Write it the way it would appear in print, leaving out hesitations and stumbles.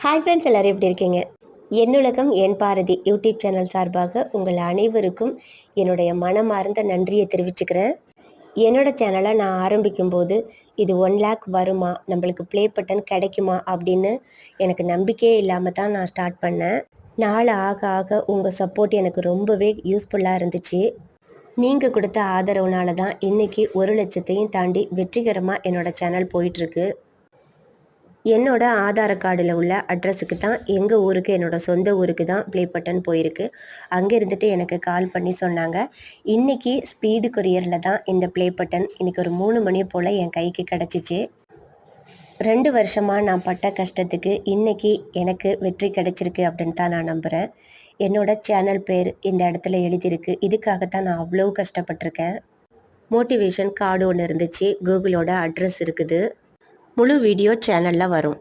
Hi friends, எல்லோரும் எப்படி இருக்கீங்க? என்னுலகம் என் பாரதி யூடியூப் சேனல் சார்பாக உங்கள் அனைவருக்கும் என்னுடைய மனமார்ந்த நன்றியை தெரிவிச்சுக்கிறேன். என்னோட சேனலை நான் ஆரம்பிக்கும்போது இது 1 லேக் வருமா, நம்மளுக்கு ப்ளே பட்டன் கிடைக்குமா அப்படின்னு எனக்கு நம்பிக்கையே இல்லாமல் தான் நான் ஸ்டார்ட் பண்ணேன். நாள் ஆக ஆக உங்கள் சப்போர்ட் எனக்கு ரொம்பவே யூஸ்ஃபுல்லாக இருந்துச்சு. நீங்கள் கொடுத்த ஆதரவுனால தான் இன்றைக்கி 1 லட்சத்தையும் தாண்டி வெற்றிகரமாக என்னோடய சேனல் போயிட்டுருக்கு. என்னோட ஆதார் கார்டில் உள்ள அட்ரஸுக்கு தான், எங்கள் ஊருக்கு, என்னோடய சொந்த ஊருக்கு தான் ப்ளே பட்டன் போயிருக்கு. அங்கே இருந்துட்டு எனக்கு கால் பண்ணி சொன்னாங்க, இன்றைக்கி ஸ்பீடு கொரியரில் தான் இந்த ப்ளே பட்டன் இன்றைக்கி ஒரு 3 மணி போல் என் கைக்கு கிடச்சிச்சு. 2 வருஷமாக நான் பட்ட கஷ்டத்துக்கு இன்றைக்கி எனக்கு வெற்றி கிடச்சிருக்கு அப்படின்னு தான் நான் நம்புகிறேன். என்னோடய சேனல் பேர் இந்த இடத்துல எழுதியிருக்கு. இதுக்காகத்தான் நான் அவ்வளோ கஷ்டப்பட்டிருக்கேன். மோட்டிவேஷன் கார்டு ஒன்று இருந்துச்சு, கூகுளோட அட்ரஸ் இருக்குது. முழு வீடியோ சேனலில் வரும்.